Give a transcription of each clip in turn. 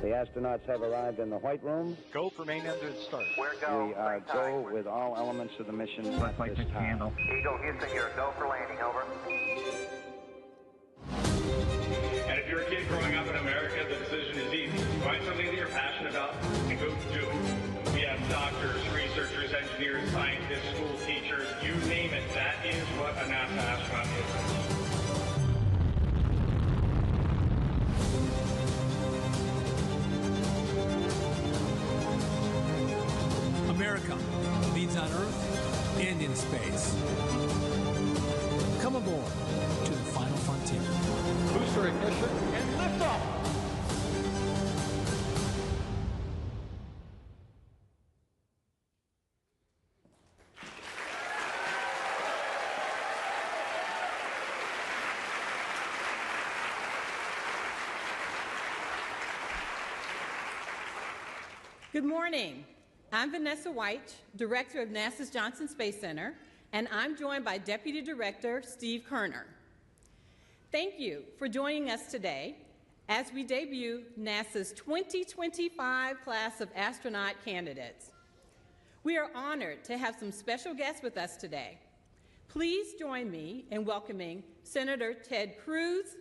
The astronauts have arrived in the White Room. Go for main engine start. We're go. We are go with all elements of the mission at Like this the time. candle. Eagle, Houston, you're go for landing, over. And if you're a kid growing up in America, the decision is easy. Find something that you're passionate about and go do it. We have doctors, researchers, engineers, scientists, school teachers, you name it. That is what a NASA astronaut is. America leads on Earth and in space. Come aboard to the final frontier. Booster ignition and liftoff. Good morning. I'm Vanessa White, Director of NASA's Johnson Space Center, and I'm joined by Deputy Director Steve Kerner. Thank you for joining us today as we debut NASA's 2025 class of astronaut candidates. We are honored to have some special guests with us today. Please join me in welcoming Senator Ted Cruz,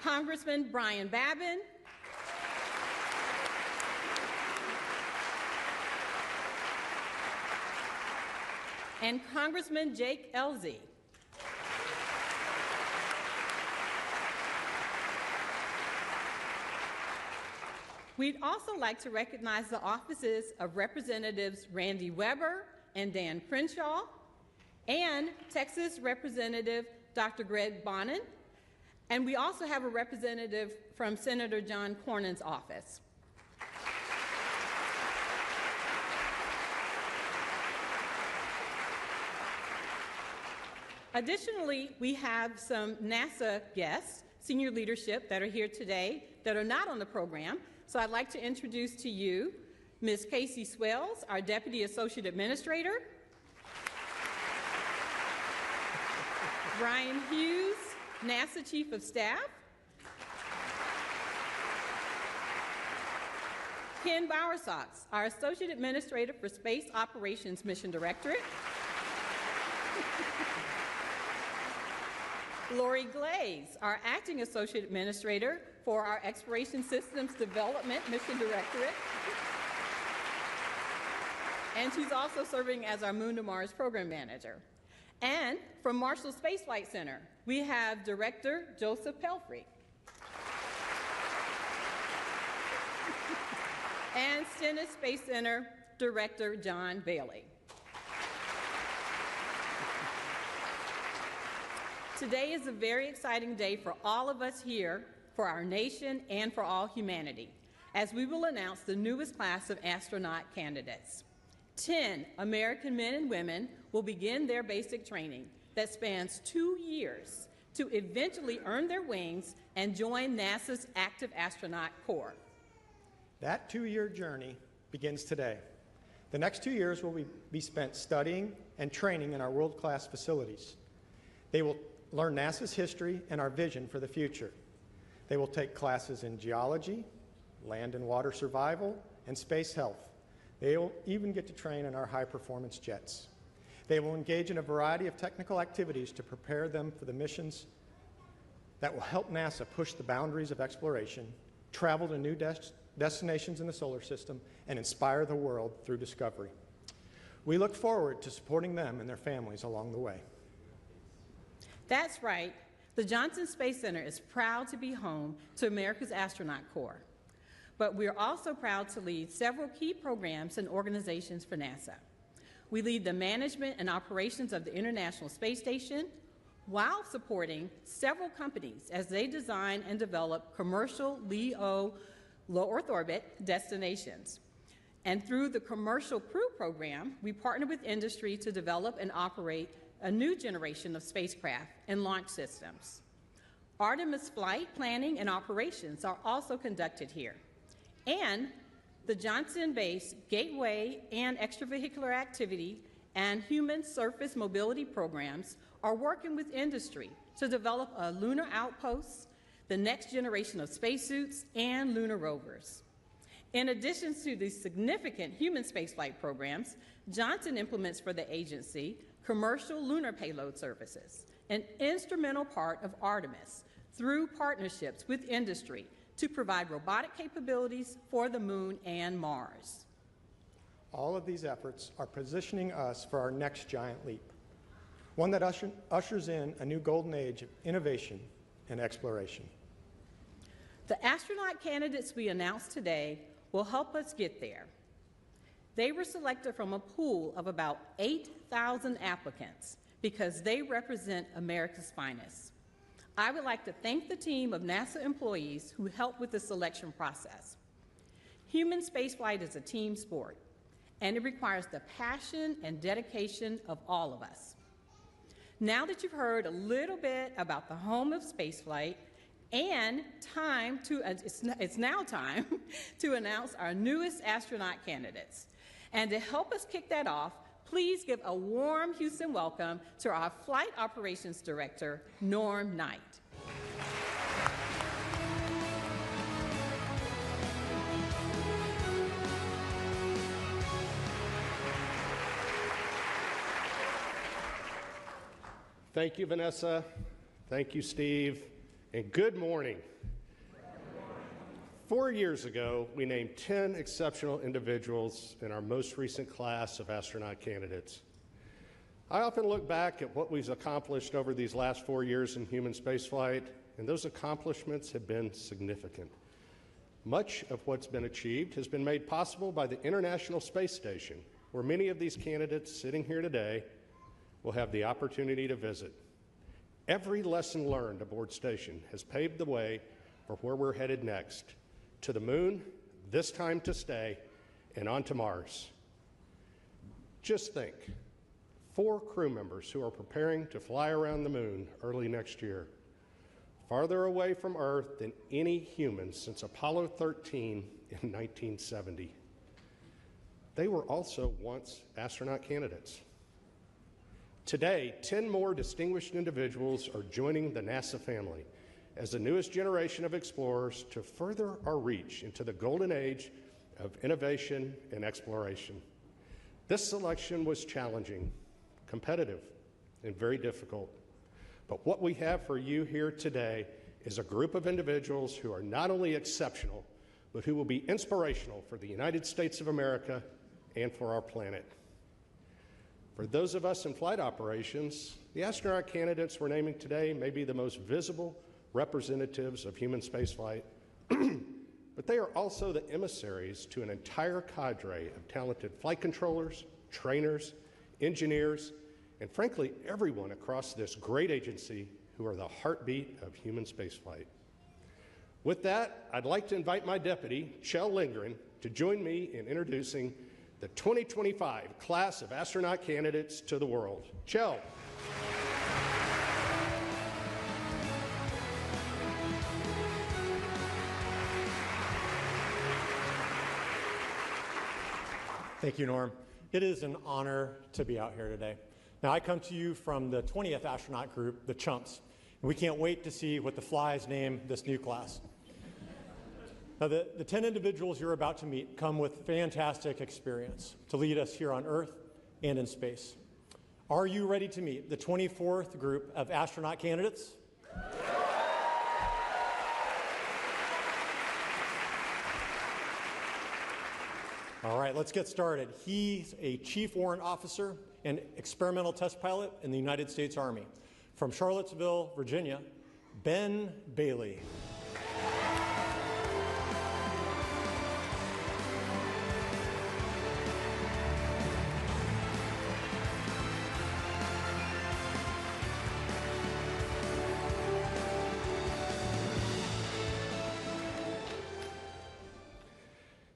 Congressman Brian Babin, and Congressman Jake Elzy. We'd also like to recognize the offices of Representatives Randy Weber and Dan Crenshaw, and Texas Representative Dr. Greg Bonin, and we also have a representative from Senator John Cornyn's office. Additionally, we have some NASA guests, senior leadership that are here today that are not on the program. So I'd like to introduce to you Ms. Casey Swells, our Deputy Associate Administrator, Brian Hughes, NASA Chief of Staff, Ken Bowersox, our Associate Administrator for Space Operations Mission Directorate, Lori Glaze, our Acting Associate Administrator for our Exploration Systems Development Mission Directorate, and she's also serving as our Moon to Mars Program Manager. And from Marshall Space Flight Center, we have Director Joseph Pelfrey. And Stennis Space Center Director John Bailey. Today is a very exciting day for all of us here, for our nation, and for all humanity, as we will announce the newest class of astronaut candidates. 10 American men and women will begin their basic training that spans 2 years to eventually earn their wings and join NASA's active astronaut corps. That 2-year journey begins today. The next 2 years will be spent studying and training in our world-class facilities. They will learn NASA's history and our vision for the future. They will take classes in geology, land and water survival, and space health. They will even get to train in our high-performance jets. They will engage in a variety of technical activities to prepare them for the missions that will help NASA push the boundaries of exploration, travel to new destinations in the solar system, and inspire the world through discovery. We look forward to supporting them and their families along the way. That's right. The Johnson Space Center is proud to be home to America's Astronaut Corps. But we're also proud to lead several key programs and organizations for NASA. We lead the management and operations of the International Space Station while supporting several companies as they design and develop commercial LEO low Earth orbit destinations. And through the Commercial Crew Program, we partner with industry to develop and operate a new generation of spacecraft and launch systems. Artemis flight planning and operations are also conducted here. And the Johnson-based Gateway and Extravehicular Activity and Human Surface Mobility programs are working with industry to develop a lunar outpost, the next generation of spacesuits, and lunar rovers. In addition to these significant human spaceflight programs, Johnson implements for the agency commercial lunar payload services, an instrumental part of Artemis, through partnerships with industry to provide robotic capabilities for the Moon and Mars. All of these efforts are positioning us for our next giant leap, one that ushers in a new golden age of innovation and exploration. The astronaut candidates we announced today will help us get there. They were selected from a pool of about 8,000 applicants because they represent America's finest. I would like to thank the team of NASA employees who helped with the selection process. Human spaceflight is a team sport, and it requires the passion and dedication of all of us. Now that you've heard a little bit about the home of spaceflight, and it's now time to announce our newest astronaut candidates. And to help us kick that off, please give a warm Houston welcome to our Flight Operations Director, Norm Knight. Thank you, Vanessa. Thank you, Steve. And good morning. 4 years ago, we named 10 exceptional individuals in our most recent class of astronaut candidates. I often look back at what we've accomplished over these last 4 years in human spaceflight, and those accomplishments have been significant. Much of what's been achieved has been made possible by the International Space Station, where many of these candidates sitting here today will have the opportunity to visit. Every lesson learned aboard station has paved the way for where we're headed next, to the moon, this time to stay, and on to Mars. Just think, 4 crew members who are preparing to fly around the moon early next year, farther away from Earth than any human since Apollo 13 in 1970. They were also once astronaut candidates. Today, 10 more distinguished individuals are joining the NASA family as the newest generation of explorers to further our reach into the golden age of innovation and exploration. This selection was challenging, competitive, and very difficult. But what we have for you here today is a group of individuals who are not only exceptional, but who will be inspirational for the United States of America and for our planet. For those of us in flight operations, the astronaut candidates we're naming today may be the most visible representatives of human spaceflight, but they are also the emissaries to an entire cadre of talented flight controllers, trainers, engineers, and frankly, everyone across this great agency who are the heartbeat of human spaceflight. With that, I'd like to invite my deputy, Chell Lindgren, to join me in introducing the 2025 class of astronaut candidates to the world. Chell. Thank you, Norm. It is an honor to be out here today. Now, I come to you from the 20th astronaut group, the Chumps, and we can't wait to see what the flies name this new class. Now, the 10 individuals you're about to meet come with fantastic experience to lead us here on Earth and in space. Are you ready to meet the 24th group of astronaut candidates? All right, let's get started. He's a Chief Warrant Officer and experimental test pilot in the United States Army. From Charlottesville, Virginia, Ben Bailey.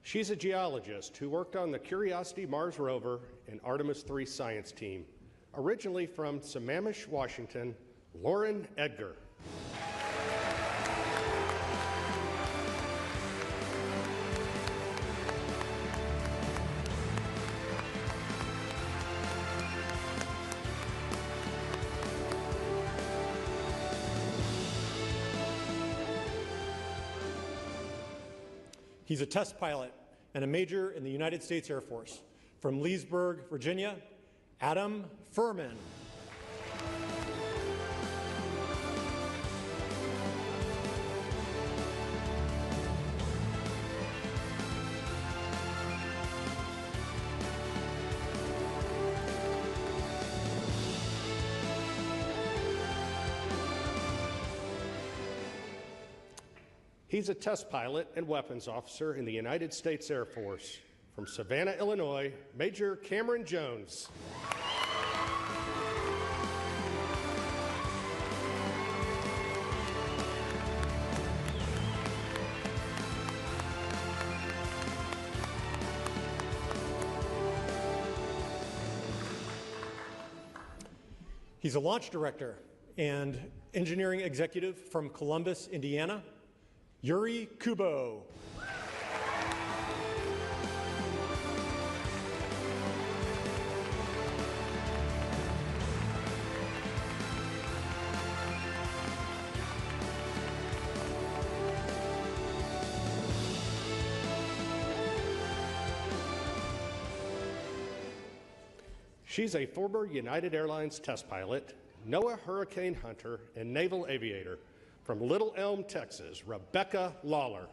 She's a geologist who worked on the Curiosity Mars rover and Artemis III science team. Originally from Sammamish, Washington, Lauren Edgar. He's a test pilot and a major in the United States Air Force. From Leesburg, Virginia, Adam Furman. He's a test pilot and weapons officer in the United States Air Force. From Savannah, Illinois, Major Cameron Jones. He's a launch director and engineering executive from Columbus, Indiana, Yuri Kubo. She's a former United Airlines test pilot, NOAA hurricane hunter, and naval aviator. From Little Elm, Texas, Rebecca Lawler.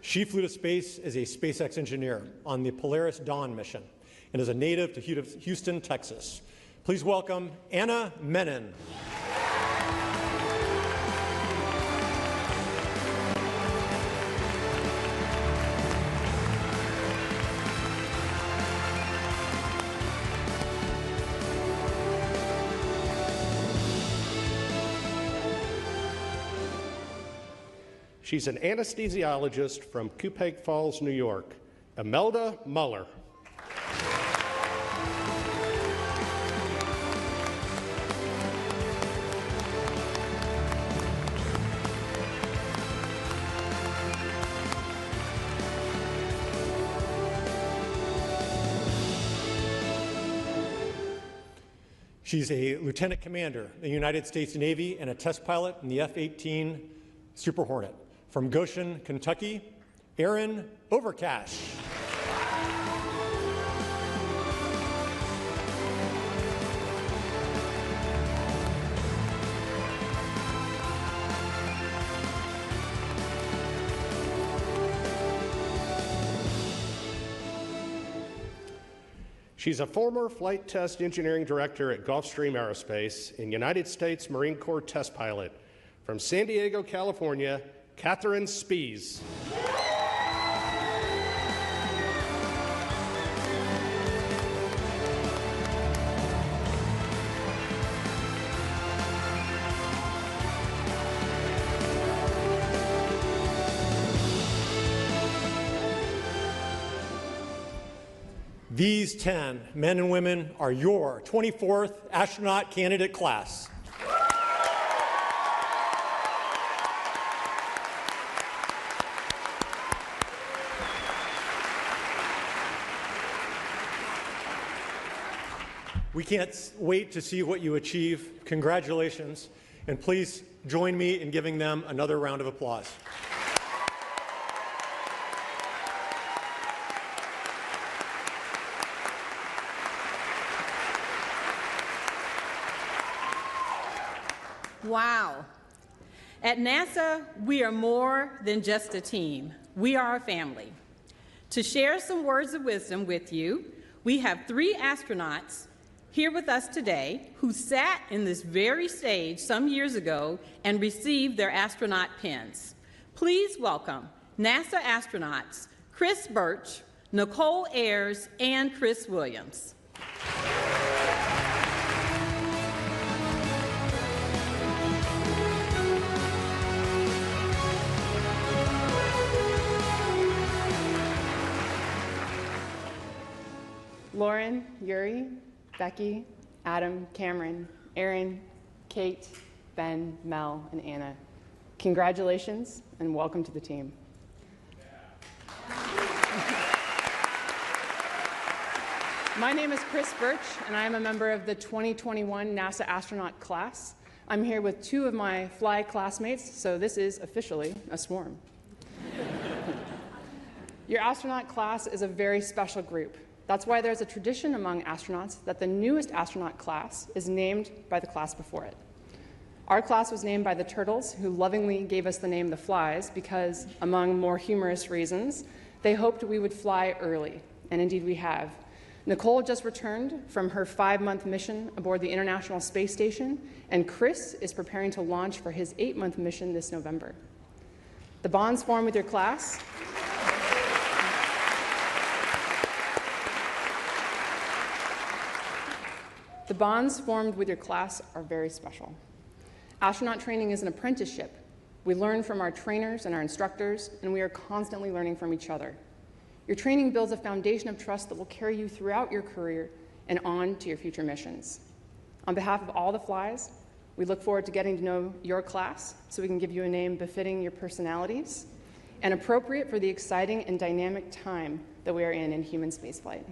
She flew to space as a SpaceX engineer on the Polaris Dawn mission and is a native to Houston, Texas. Please welcome Anna Menon. She's an anesthesiologist from Cupang Falls, New York, Imelda Muller. She's a lieutenant commander in the United States Navy and a test pilot in the F-18 Super Hornet. From Goshen, Kentucky, Erin Overcash. She's a former flight test engineering director at Gulfstream Aerospace and United States Marine Corps test pilot. From San Diego, California, Catherine Spies. These 10 men and women are your 24th astronaut candidate class. We can't wait to see what you achieve. Congratulations, and please join me in giving them another round of applause. Wow. At NASA, we are more than just a team. We are a family. To share some words of wisdom with you, we have 3 astronauts here with us today who sat in this very stage some years ago and received their astronaut pins. Please welcome NASA astronauts Chris Birch, Nicole Ayers, and Chris Williams. Lauren, Yuri, Becky, Adam, Cameron, Aaron, Kate, Ben, Mel, and Anna. Congratulations and welcome to the team. My name is Chris Birch, and I am a member of the 2021 NASA astronaut class. I'm here with 2 of my fly classmates, so this is officially a swarm. Your astronaut class is a very special group. That's why there's a tradition among astronauts that the newest astronaut class is named by the class before it. Our class was named by the turtles, who lovingly gave us the name the Flies because, among more humorous reasons, they hoped we would fly early, and indeed we have. Nicole just returned from her 5-month mission aboard the International Space Station, and Chris is preparing to launch for his 8-month mission this November. The bonds formed with your class are very special. Astronaut training is an apprenticeship. We learn from our trainers and our instructors, and we are constantly learning from each other. Your training builds a foundation of trust that will carry you throughout your career and on to your future missions. On behalf of all the Flies, we look forward to getting to know your class so we can give you a name befitting your personalities. and appropriate for the exciting and dynamic time that we are in human spaceflight.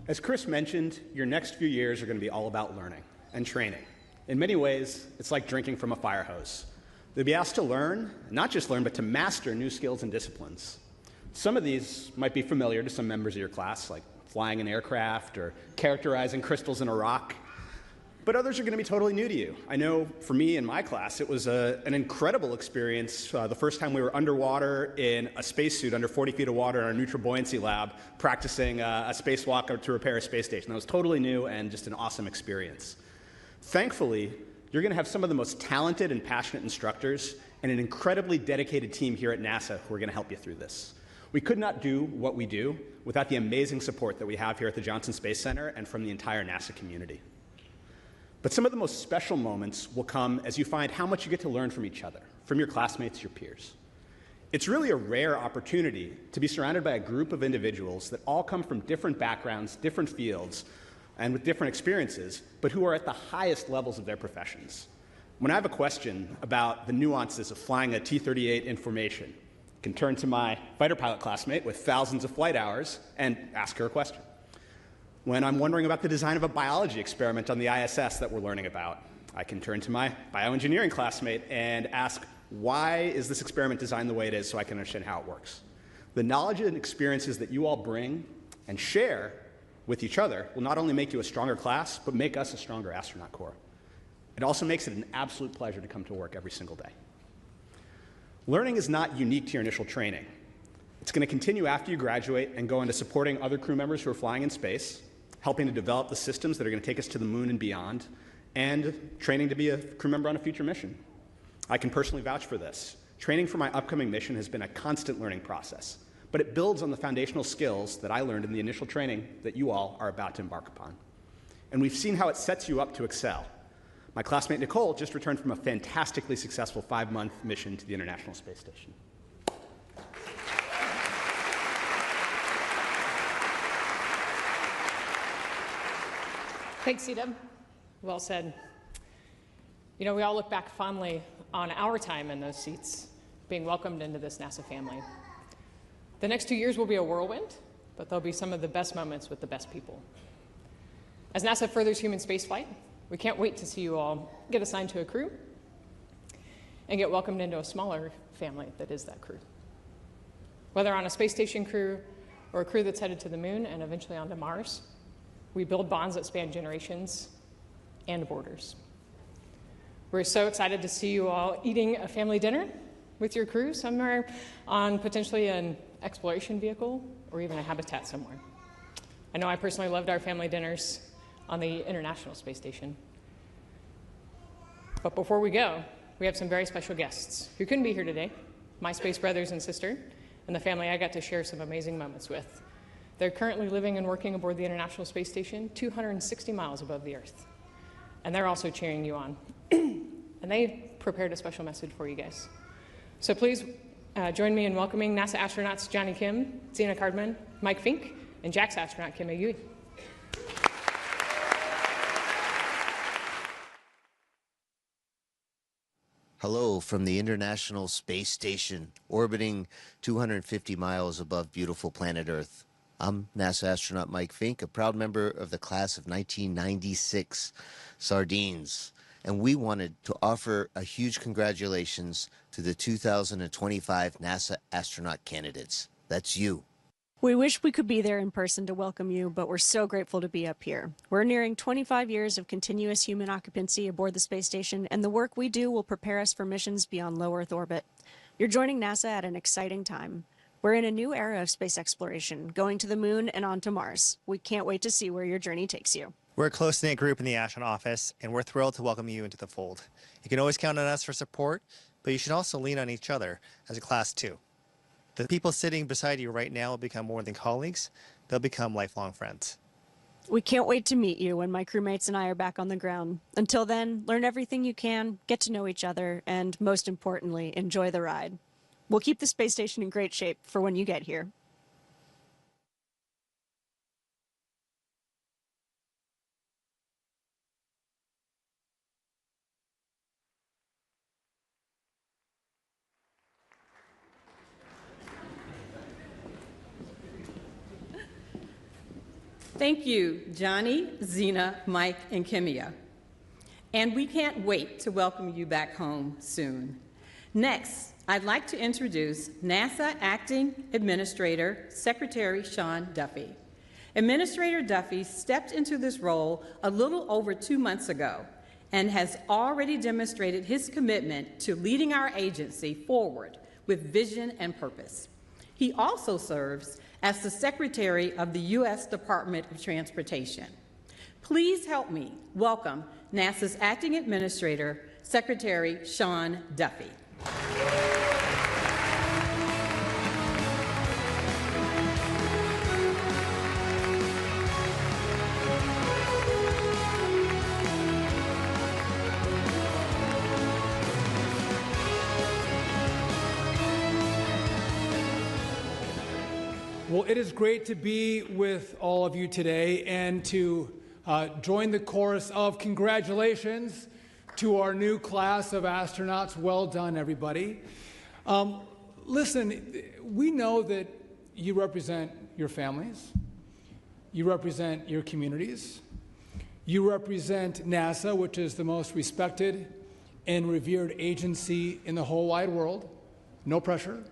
As Chris mentioned, your next few years are going to be all about learning and training. In many ways, it's like drinking from a fire hose. They'll be asked to learn, not just learn, but to master new skills and disciplines. Some of these might be familiar to some members of your class, like flying an aircraft or characterizing crystals in a rock. But others are going to be totally new to you. I know for me in my class, it was an incredible experience the first time we were underwater in a spacesuit under 40 feet of water in our neutral buoyancy lab, practicing a spacewalk to repair a space station. That was totally new and just an awesome experience. Thankfully, you're going to have some of the most talented and passionate instructors and an incredibly dedicated team here at NASA who are going to help you through this. We could not do what we do without the amazing support that we have here at the Johnson Space Center and from the entire NASA community. But some of the most special moments will come as you find how much you get to learn from each other, from your classmates, your peers. It's really a rare opportunity to be surrounded by a group of individuals that all come from different backgrounds, different fields, and with different experiences, but who are at the highest levels of their professions. When I have a question about the nuances of flying a T-38 information, I can turn to my fighter pilot classmate with thousands of flight hours and ask her a question. When I'm wondering about the design of a biology experiment on the ISS that we're learning about, I can turn to my bioengineering classmate and ask, why is this experiment designed the way it is so I can understand how it works? The knowledge and experiences that you all bring and share with each other will not only make you a stronger class, but make us a stronger astronaut corps. It also makes it an absolute pleasure to come to work every single day. Learning is not unique to your initial training. It's going to continue after you graduate and go into supporting other crew members who are flying in space, helping to develop the systems that are going to take us to the moon and beyond, and training to be a crew member on a future mission. I can personally vouch for this. Training for my upcoming mission has been a constant learning process, but it builds on the foundational skills that I learned in the initial training that you all are about to embark upon. And we've seen how it sets you up to excel. My classmate Nicole just returned from a fantastically successful 5-month mission to the International Space Station. Thanks, C-Dub. Well said. You know, we all look back fondly on our time in those seats, being welcomed into this NASA family. The next 2 years will be a whirlwind, but they'll be some of the best moments with the best people. As NASA furthers human spaceflight, we can't wait to see you all get assigned to a crew and get welcomed into a smaller family that is that crew. Whether on a space station crew or a crew that's headed to the moon and eventually onto Mars, we build bonds that span generations and borders. We're so excited to see you all eating a family dinner with your crew somewhere on potentially an exploration vehicle or even a habitat somewhere. I know I personally loved our family dinners on the International Space Station. But before we go, we have some very special guests who couldn't be here today, my space brothers and sister, and the family I got to share some amazing moments with. They're currently living and working aboard the International Space Station 260 miles above the Earth. And they're also cheering you on. And they prepared a special message for you guys. So please join me in welcoming NASA astronauts Johnny Kim, Zena Cardman, Mike Fink, and JAXA astronaut Kim Ayui. Hello from the International Space Station, orbiting 250 miles above beautiful planet Earth. I'm NASA astronaut Mike Fink, a proud member of the class of 1996 Sardines. And we wanted to offer a huge congratulations to the 2025 NASA astronaut candidates. That's you. We wish we could be there in person to welcome you, but we're so grateful to be up here. We're nearing 25 years of continuous human occupancy aboard the space station, and the work we do will prepare us for missions beyond low Earth orbit. You're joining NASA at an exciting time. We're in a new era of space exploration, going to the moon and on to Mars. We can't wait to see where your journey takes you. We're a close-knit group in the astronaut office, and we're thrilled to welcome you into the fold. You can always count on us for support, but you should also lean on each other as a class too. The people sitting beside you right now will become more than colleagues. They'll become lifelong friends. We can't wait to meet you when my crewmates and I are back on the ground. Until then, learn everything you can, get to know each other, and most importantly, enjoy the ride. We'll keep the space station in great shape for when you get here. Thank you, Johnny, Zena, Mike, and Kimia. And we can't wait to welcome you back home soon. Next, I'd like to introduce NASA Acting Administrator Secretary Sean Duffy. Administrator Duffy stepped into this role a little over 2 months ago and has already demonstrated his commitment to leading our agency forward with vision and purpose. He also serves as the Secretary of the U.S. Department of Transportation. Please help me welcome NASA's Acting Administrator, Secretary Sean Duffy. Well, it is great to be with all of you today and to join the chorus of congratulations to our new class of astronauts. Well done, everybody. Listen, we know that you represent your families, you represent your communities, you represent NASA, which is the most respected and revered agency in the whole wide world. No pressure.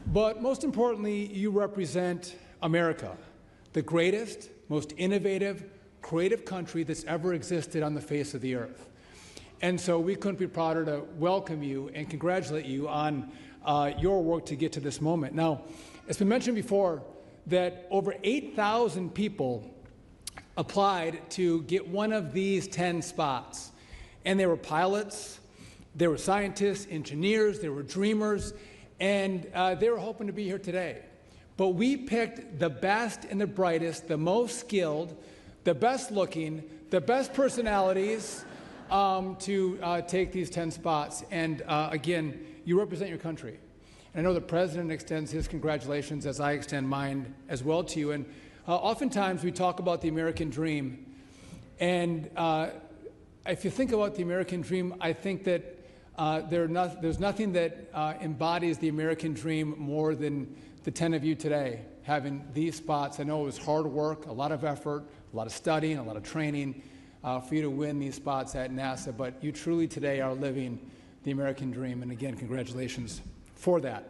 But most importantly, you represent America, the greatest, most innovative, creative country that's ever existed on the face of the earth. And so we couldn't be prouder to welcome you and congratulate you on your work to get to this moment. Now, it's been mentioned before that over 8,000 people applied to get one of these 10 spots. And they were pilots, they were scientists, engineers, they were dreamers, and they were hoping to be here today. But we picked the best and the brightest, the most skilled, the best looking, the best personalities to take these 10 spots. And again, you represent your country. And I know the President extends his congratulations as I extend mine as well to you. And oftentimes we talk about the American dream. And if you think about the American dream, I think that there's nothing that embodies the American dream more than the 10 of you today having these spots. I know it was hard work, a lot of effort, a lot of studying, a lot of training for you to win these spots at NASA, but you truly today are living the American dream, and again, congratulations for that.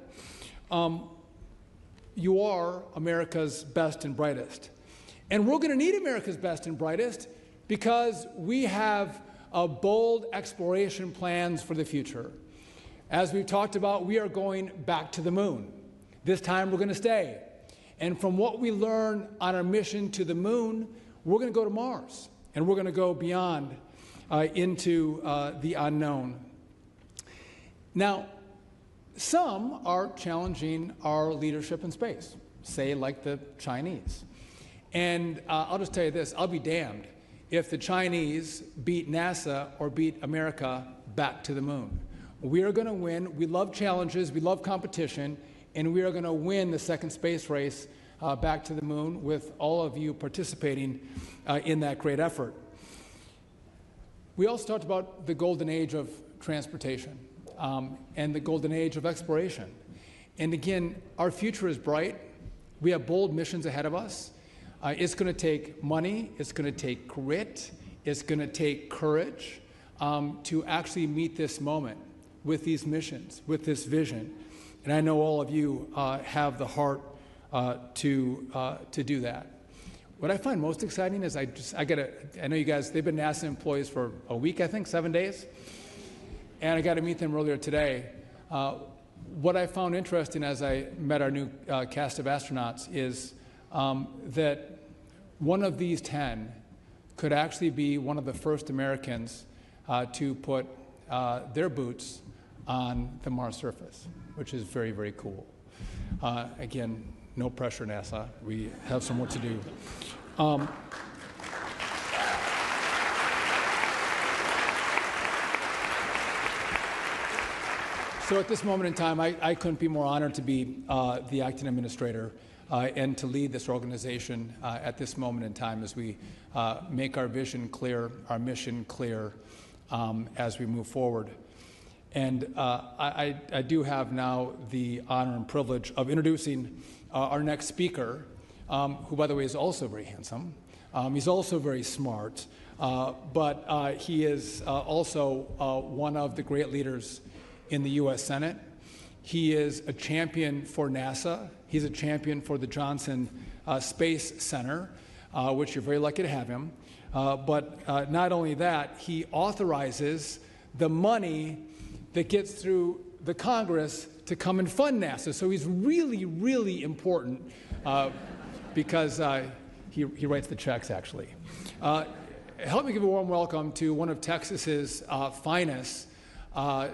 You are America's best and brightest, and we're going to need America's best and brightest because we have bold exploration plans for the future. As we've talked about, we are going back to the moon. This time we're going to stay. And from what we learn on our mission to the moon, we're going to go to Mars. And we're going to go beyond into the unknown. Now, some are challenging our leadership in space, say like the Chinese. And I'll just tell you this, I'll be damned if the Chinese beat NASA or beat America back to the moon. We are going to win. We love challenges. We love competition. And we are going to win the second space race back to the moon with all of you participating in that great effort. We also talked about the golden age of transportation and the golden age of exploration. And again, our future is bright. We have bold missions ahead of us. It's going to take money, it's going to take grit, it's going to take courage to actually meet this moment with these missions, with this vision. And I know all of you have the heart to do that. What I find most exciting is I know you guys, they've been NASA employees for a week, I think, 7 days. And I got to meet them earlier today. What I found interesting as I met our new cast of astronauts is that one of these 10 could actually be one of the first Americans to put their boots on the Mars surface, which is very, very cool. Again, no pressure, NASA. We have some work to do. So at this moment in time, I couldn't be more honored to be the acting administrator and to lead this organization at this moment in time as we make our vision clear, our mission clear as we move forward. And I do have now the honor and privilege of introducing our next speaker who, by the way, is also very handsome. He's also very smart, but he is also one of the great leaders in the U.S. Senate. He is a champion for NASA. He's a champion for the Johnson Space Center, which you're very lucky to have him. But not only that, he authorizes the money that gets through the Congress to come and fund NASA. So he's really, really important because he writes the checks, actually. Help me give a warm welcome to one of Texas's finest,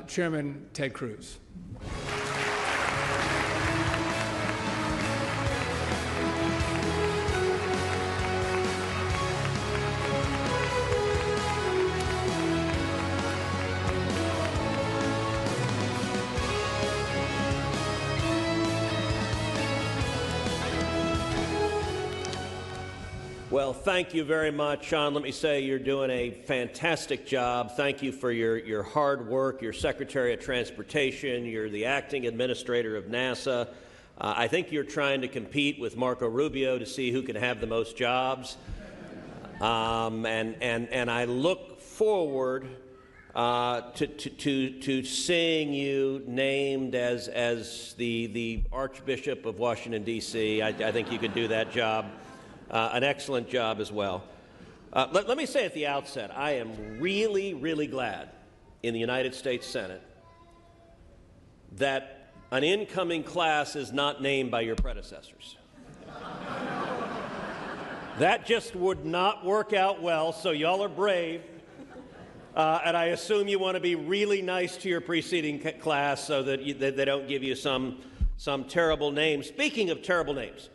Chairman Ted Cruz. Well, thank you very much, Sean. Let me say you're doing a fantastic job. Thank you for your hard work. You're Secretary of Transportation. You're the acting administrator of NASA. I think you're trying to compete with Marco Rubio to see who can have the most jobs. And I look forward to seeing you named as the Archbishop of Washington, D.C. I think you could do that job. An excellent job as well. Let me say at the outset, I am really, really glad in the United States Senate that an incoming class is not named by your predecessors. That just would not work out well, so y'all are brave. And I assume you want to be really nice to your preceding class so that they don't give you some terrible name. Speaking of terrible names,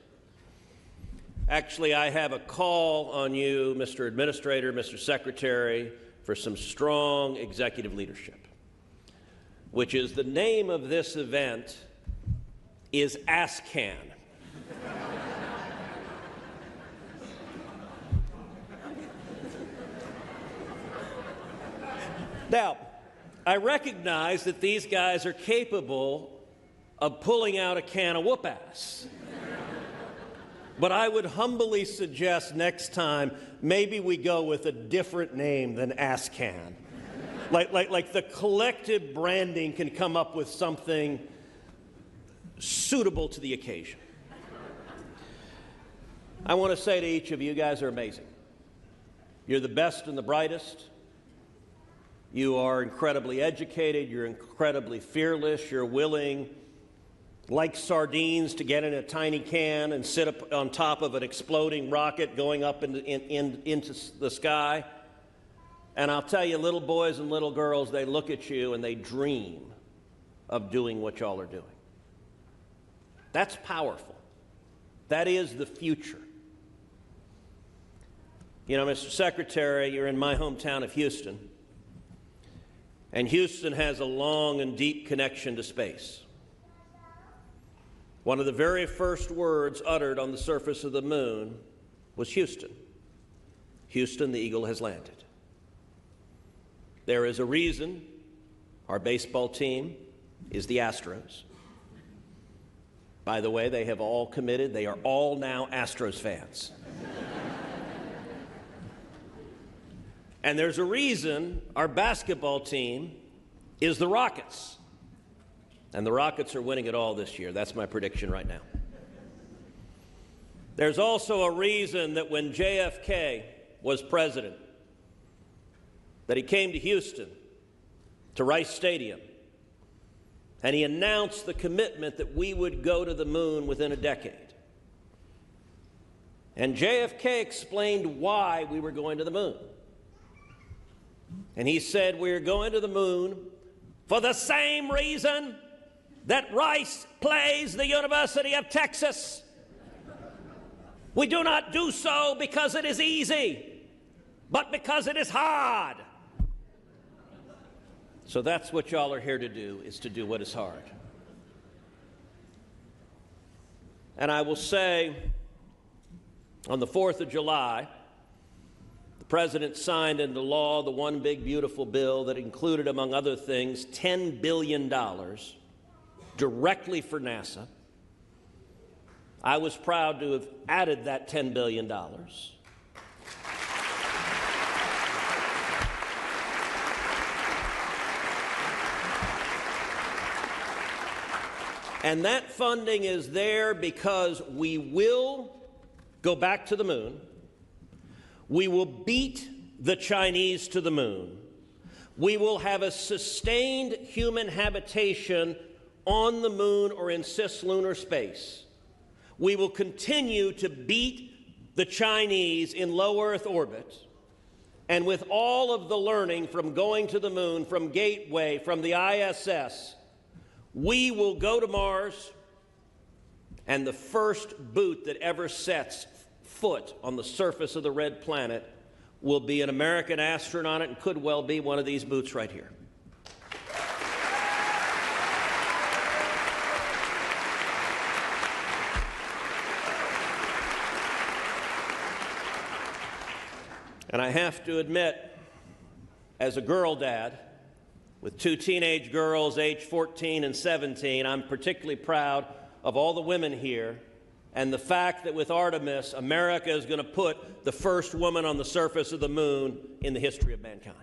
actually, I have a call on you, Mr. Administrator, Mr. Secretary, for some strong executive leadership, which is the name of this event is ASCAN. Now, I recognize that these guys are capable of pulling out a can of whoop-ass. But I would humbly suggest next time maybe we go with a different name than ASCAN. Like the collective branding can come up with something suitable to the occasion. I want to say to each of you, you guys are amazing. You're the best and the brightest. You are incredibly educated. You're incredibly fearless. You're willing, like sardines, to get in a tiny can and sit up on top of an exploding rocket going up into the sky. And I'll tell you, little boys and little girls, they look at you and they dream of doing what y'all are doing. That's powerful. That is the future. You know, Mr. Secretary, you're in my hometown of Houston. And Houston has a long and deep connection to space. One of the very first words uttered on the surface of the moon was Houston. Houston, the eagle has landed. There is a reason our baseball team is the Astros. By the way, they have all committed. They are all now Astros fans. And there's a reason our basketball team is the Rockets. And the Rockets are winning it all this year. That's my prediction right now. There's also a reason that when JFK was president, that he came to Houston, to Rice Stadium, and he announced the commitment that we would go to the moon within a decade. And JFK explained why we were going to the moon. And he said, we're going to the moon for the same reason that Rice plays the University of Texas. We do not do so because it is easy, but because it is hard. So that's what y'all are here to do, is to do what is hard. And I will say, on the 4th of July, the President signed into law the one big beautiful bill that included, among other things, $10 billion directly for NASA I was proud to have added that $10 billion. And that funding is there because we will go back to the moon. We will beat the Chinese to the moon. We will have a sustained human habitation on the moon or in cislunar space. We will continue to beat the Chinese in low Earth orbit. And with all of the learning from going to the moon, from Gateway, from the ISS, we will go to Mars, and the first boot that ever sets foot on the surface of the red planet will be an American astronaut, and could well be one of these boots right here. And I have to admit, as a girl dad, with two teenage girls aged 14 and 17, I'm particularly proud of all the women here and the fact that with Artemis, America is going to put the first woman on the surface of the moon in the history of mankind.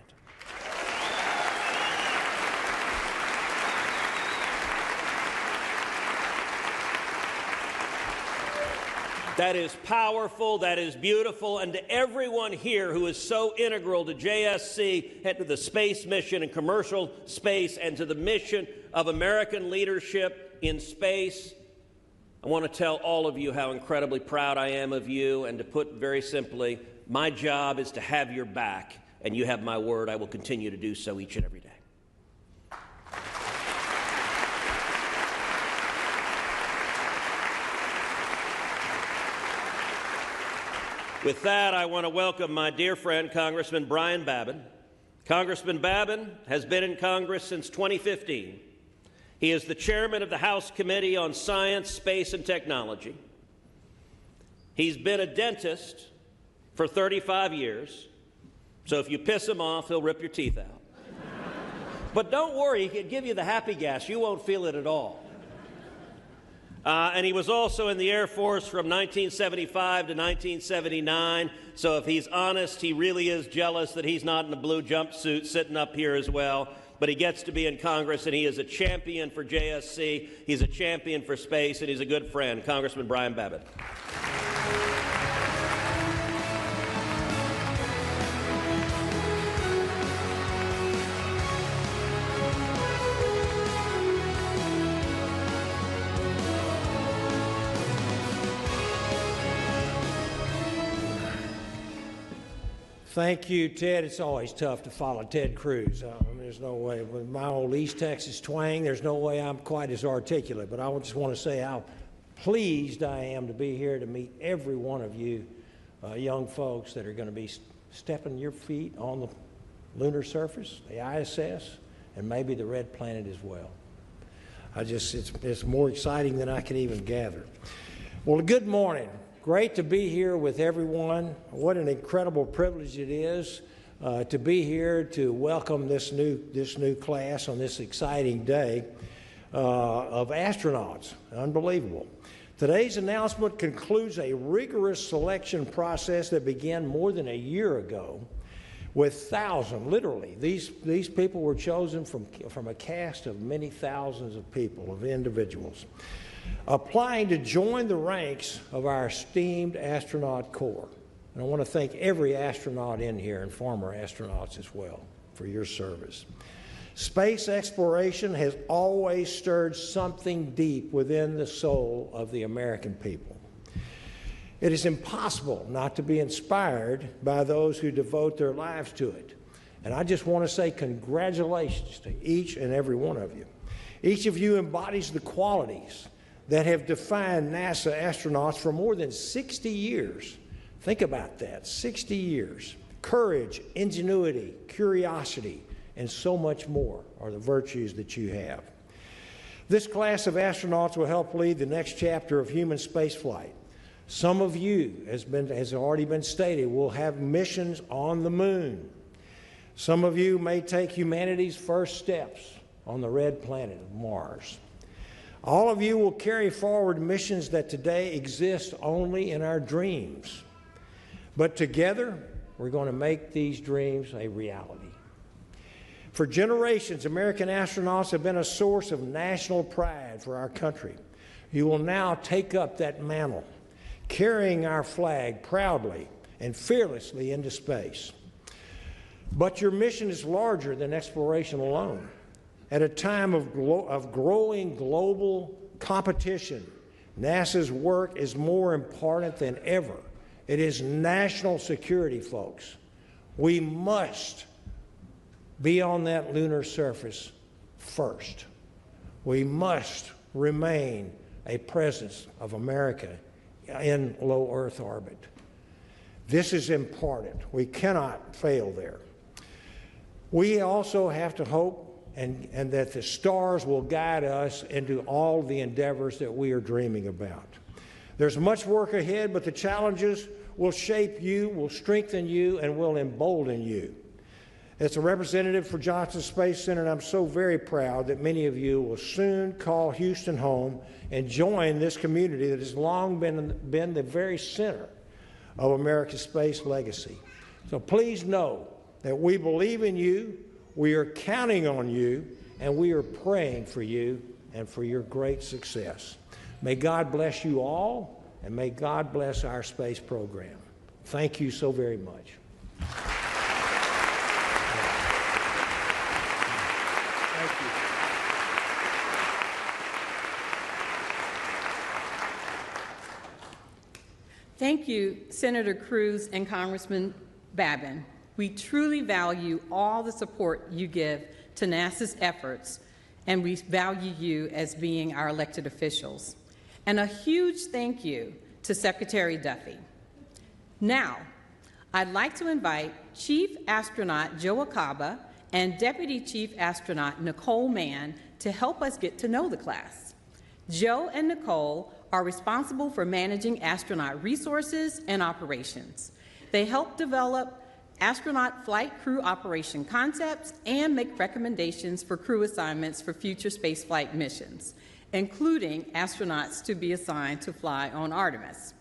That is powerful, that is beautiful, and to everyone here who is so integral to JSC and to the space mission and commercial space and to the mission of American leadership in space, I want to tell all of you how incredibly proud I am of you, and to put very simply, my job is to have your back, and you have my word, I will continue to do so each and every day. With that, I want to welcome my dear friend, Congressman Brian Babin. Congressman Babin has been in Congress since 2015. He is the chairman of the House Committee on Science, Space, and Technology. He's been a dentist for 35 years, so if you piss him off, he'll rip your teeth out. But don't worry, he can give you the happy gas. You won't feel it at all. And he was also in the Air Force from 1975 to 1979, so if he's honest, he really is jealous that he's not in a blue jumpsuit sitting up here as well. But he gets to be in Congress, and he is a champion for JSC, he's a champion for space, and he's a good friend. Congressman Brian Babin. Thank you, Ted. It's always tough to follow Ted Cruz. There's no way. With my old East Texas twang, there's no way I'm quite as articulate. But I just want to say how pleased I am to be here to meet every one of you young folks that are going to be stepping your feet on the lunar surface, the ISS, and maybe the red planet as well. It's more exciting than I can even gather. Well, good morning. Great to be here with everyone. What an incredible privilege it is to be here to welcome this new class on this exciting day of astronauts. Unbelievable. Today's announcement concludes a rigorous selection process that began more than a year ago with thousands, literally. These people were chosen from a cast of many thousands of people, of individuals, applying to join the ranks of our esteemed astronaut corps. And I want to thank every astronaut in here and former astronauts as well for your service. Space exploration has always stirred something deep within the soul of the American people. It is impossible not to be inspired by those who devote their lives to it. And I just want to say congratulations to each and every one of you. Each of you embodies the qualities that have defined NASA astronauts for more than 60 years. Think about that, 60 years. Courage, ingenuity, curiosity, and so much more are the virtues that you have. This class of astronauts will help lead the next chapter of human spaceflight. Some of you, as already been stated, will have missions on the moon. Some of you may take humanity's first steps on the red planet of Mars. All of you will carry forward missions that today exist only in our dreams. But together, we're going to make these dreams a reality. For generations, American astronauts have been a source of national pride for our country. You will now take up that mantle, carrying our flag proudly and fearlessly into space. But your mission is larger than exploration alone. At a time of growing global competition, NASA's work is more important than ever. It is national security, folks. We must be on that lunar surface first. We must remain a presence of America in low Earth orbit. This is important. We cannot fail there. We also have to hope and that the stars will guide us into all the endeavors that we are dreaming about. There's much work ahead, but the challenges will shape you, will strengthen you, and will embolden you. As a representative for Johnson Space Center, I'm so very proud that many of you will soon call Houston home and join this community that has long been the very center of America's space legacy. So please know that we believe in you, we are counting on you, and we are praying for you and for your great success. May God bless you all, and may God bless our space program. Thank you so very much. Thank you. Thank you, Senator Cruz and Congressman Babin. We truly value all the support you give to NASA's efforts, and we value you as being our elected officials. And a huge thank you to Secretary Duffy. Now, I'd like to invite Chief Astronaut Joe Acaba and Deputy Chief Astronaut Nicole Mann to help us get to know the class. Joe and Nicole are responsible for managing astronaut resources and operations. They help develop astronaut flight crew operation concepts and make recommendations for crew assignments for future spaceflight missions, including astronauts to be assigned to fly on Artemis.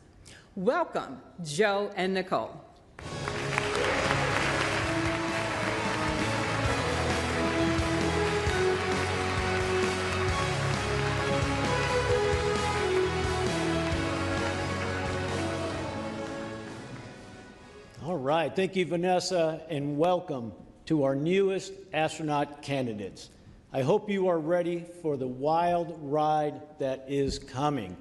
Welcome, Joe and Nicole. All right, thank you, Vanessa, and welcome to our newest astronaut candidates. I hope you are ready for the wild ride that is coming.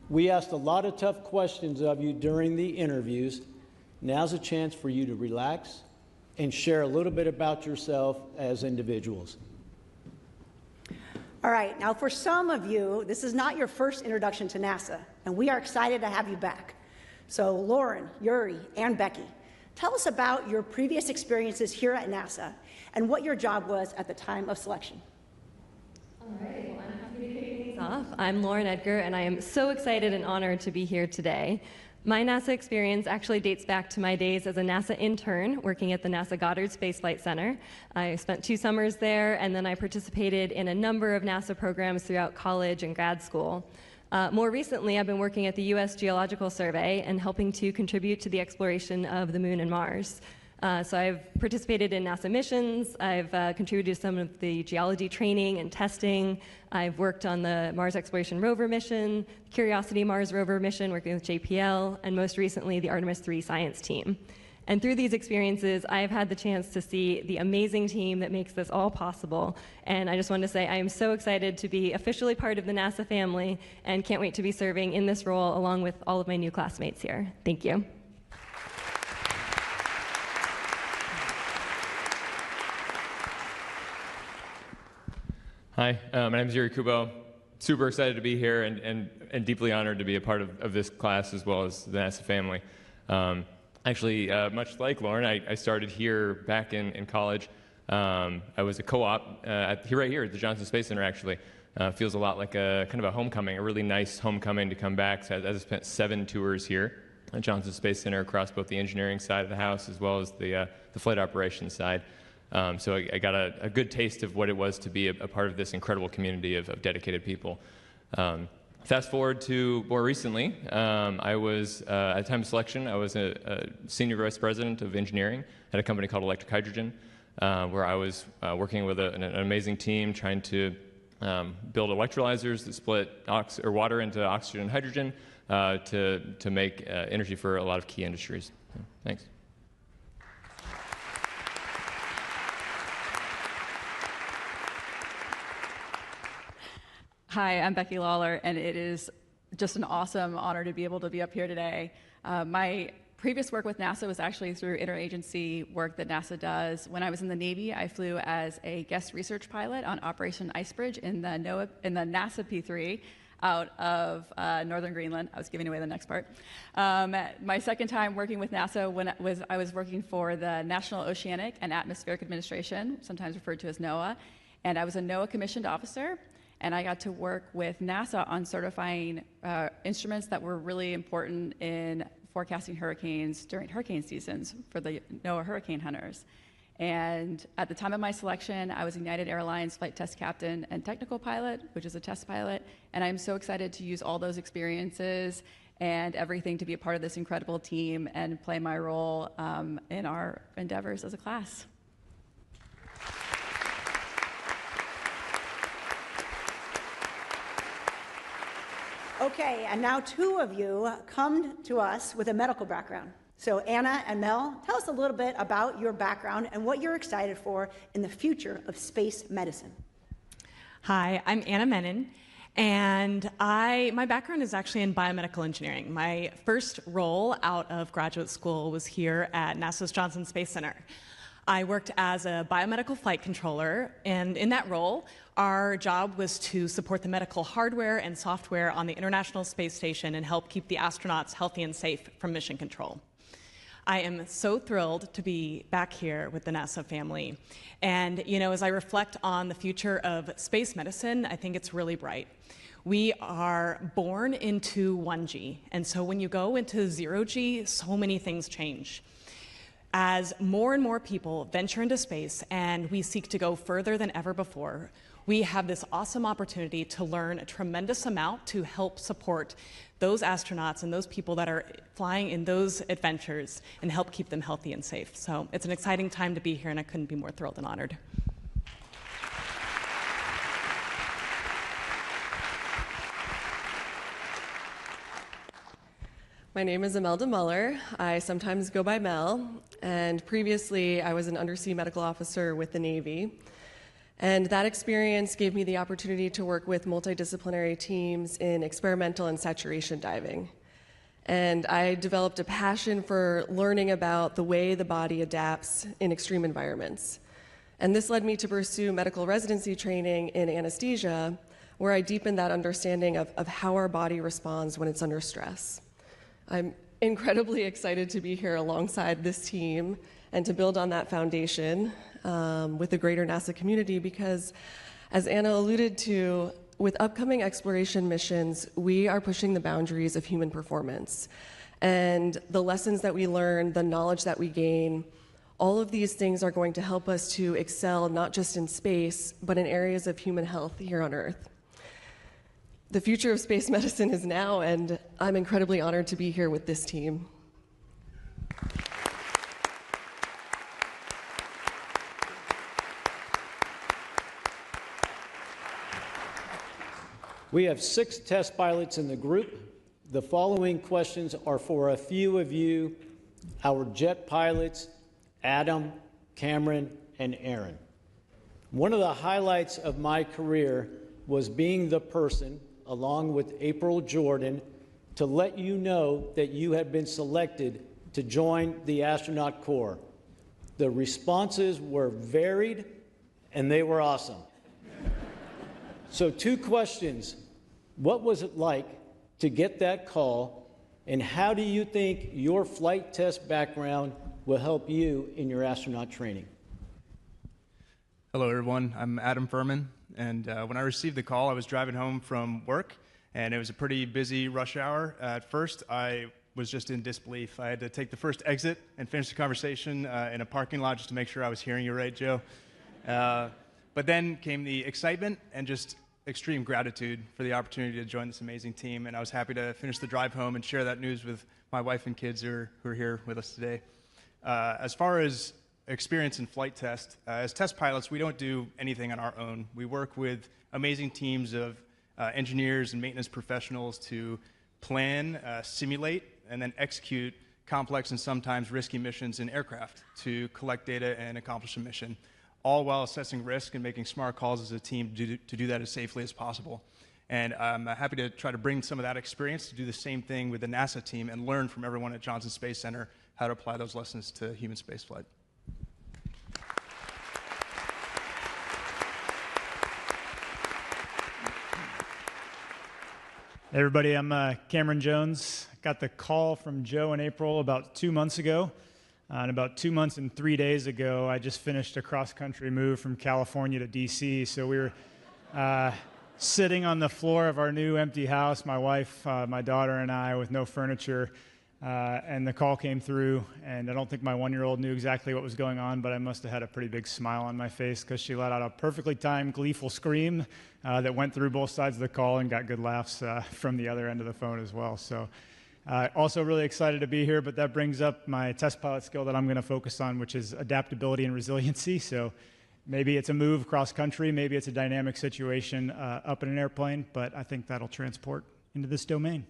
We asked a lot of tough questions of you during the interviews. Now's a chance for you to relax and share a little bit about yourself as individuals. All right, now for some of you, this is not your first introduction to NASA, and we are excited to have you back. So Lauren, Yuri, and Becky, tell us about your previous experiences here at NASA and what your job was at the time of selection. All right, well, I'm happy to kick things off. I'm Lauren Edgar, and I am so excited and honored to be here today. My NASA experience actually dates back to my days as a NASA intern working at the NASA Goddard Space Flight Center. I spent 2 summers there, and then I participated in a number of NASA programs throughout college and grad school. More recently, I've been working at the U.S. Geological Survey and helping to contribute to the exploration of the Moon and Mars. So I've participated in NASA missions, I've contributed to some of the geology training and testing, I've worked on the Mars Exploration Rover mission, Curiosity Mars Rover mission working with JPL, and most recently the Artemis 3 science team. And through these experiences, I've had the chance to see the amazing team that makes this all possible. And I just wanted to say I am so excited to be officially part of the NASA family and can't wait to be serving in this role along with all of my new classmates here. Thank you. Hi, my name is Yuri Kubo. Super excited to be here and deeply honored to be a part of this class as well as the NASA family. Actually, much like Lauren, I started here back in college. I was a co-op right here at the Johnson Space Center, actually. Feels a lot like a kind of a homecoming, a really nice homecoming to come back. So I spent 7 tours here at Johnson Space Center across both the engineering side of the house as well as the flight operations side. So I got a good taste of what it was to be a part of this incredible community of dedicated people. Fast forward to more recently, I was, at the time of selection, I was a senior vice president of engineering at a company called Electric Hydrogen, where I was working with an amazing team trying to build electrolyzers that split water into oxygen and hydrogen to make energy for a lot of key industries. Thanks. Hi, I'm Becky Lawler, and it is just an awesome honor to be able to be up here today. My previous work with NASA was actually through interagency work that NASA does. When I was in the Navy, I flew as a guest research pilot on Operation Icebridge in the NASA P3 out of northern Greenland. I was giving away the next part. My second time working with NASA I was working for the National Oceanic and Atmospheric Administration, sometimes referred to as NOAA, and I was a NOAA commissioned officer. And I got to work with NASA on certifying instruments that were really important in forecasting hurricanes during hurricane seasons for the NOAA hurricane hunters. And at the time of my selection, I was United Airlines flight test captain and technical pilot, which is a test pilot. And I'm so excited to use all those experiences and everything to be a part of this incredible team and play my role in our endeavors as a class. Okay, and now two of you come to us with a medical background. So Anna and Mel, tell us a little bit about your background and what you're excited for in the future of space medicine. Hi, I'm Anna Menon, and my background is actually in biomedical engineering. My first role out of graduate school was here at NASA's Johnson Space Center. I worked as a biomedical flight controller, and in that role, our job was to support the medical hardware and software on the International Space Station and help keep the astronauts healthy and safe from mission control. I am so thrilled to be back here with the NASA family. And, as I reflect on the future of space medicine, I think it's really bright. We are born into 1G, and so when you go into 0G, so many things change. As more and more people venture into space and we seek to go further than ever before, we have this awesome opportunity to learn a tremendous amount to help support those astronauts and those people that are flying in those adventures and help keep them healthy and safe. So it's an exciting time to be here, and I couldn't be more thrilled and honored. My name is Imelda Muller. I sometimes go by Mel, and previously I was an undersea medical officer with the Navy. And that experience gave me the opportunity to work with multidisciplinary teams in experimental and saturation diving. And I developed a passion for learning about the way the body adapts in extreme environments. And this led me to pursue medical residency training in anesthesia, where I deepened that understanding of how our body responds when it's under stress. I'm incredibly excited to be here alongside this team and to build on that foundation with the greater NASA community because, as Anna alluded to, with upcoming exploration missions, we are pushing the boundaries of human performance. And the lessons that we learn, the knowledge that we gain, all of these things are going to help us to excel not just in space, but in areas of human health here on Earth. The future of space medicine is now, and I'm incredibly honored to be here with this team. We have 6 test pilots in the group. The following questions are for a few of you, our jet pilots, Adam, Cameron, and Aaron. One of the highlights of my career was being the person, along with April Jordan, to let you know that you had been selected to join the astronaut corps. The responses were varied, and they were awesome. So 2 questions. What was it like to get that call, and how do you think your flight test background will help you in your astronaut training? Hello, everyone. I'm Adam Furman, and when I received the call, I was driving home from work, and it was a pretty busy rush hour. At first, I was just in disbelief. I had to take the first exit and finish the conversation in a parking lot just to make sure I was hearing you right, Joe. But then came the excitement and just extreme gratitude for the opportunity to join this amazing team, and I was happy to finish the drive home and share that news with my wife and kids who are here with us today. As far as experience in flight test, as test pilots, we don't do anything on our own. We work with amazing teams of engineers and maintenance professionals to plan, simulate, and then execute complex and sometimes risky missions in aircraft to collect data and accomplish a mission, all while assessing risk and making smart calls as a team to do that as safely as possible. And I'm happy to try to bring some of that experience to do the same thing with the NASA team and learn from everyone at Johnson Space Center how to apply those lessons to human spaceflight. Hey everybody, I'm Cameron Jones. Got the call from Joe and April about 2 months ago. And about 2 months and 3 days ago, I just finished a cross-country move from California to DC. So we were sitting on the floor of our new empty house, my wife, my daughter, and I, with no furniture. And the call came through, and I don't think my 1-year-old knew exactly what was going on, but I must have had a pretty big smile on my face because she let out a perfectly timed, gleeful scream that went through both sides of the call and got good laughs from the other end of the phone as well. So also really excited to be here, but that brings up my test pilot skill that I'm going to focus on, which is adaptability and resiliency. So maybe it's a move cross country, maybe it's a dynamic situation up in an airplane, but I think that'll transport into this domain.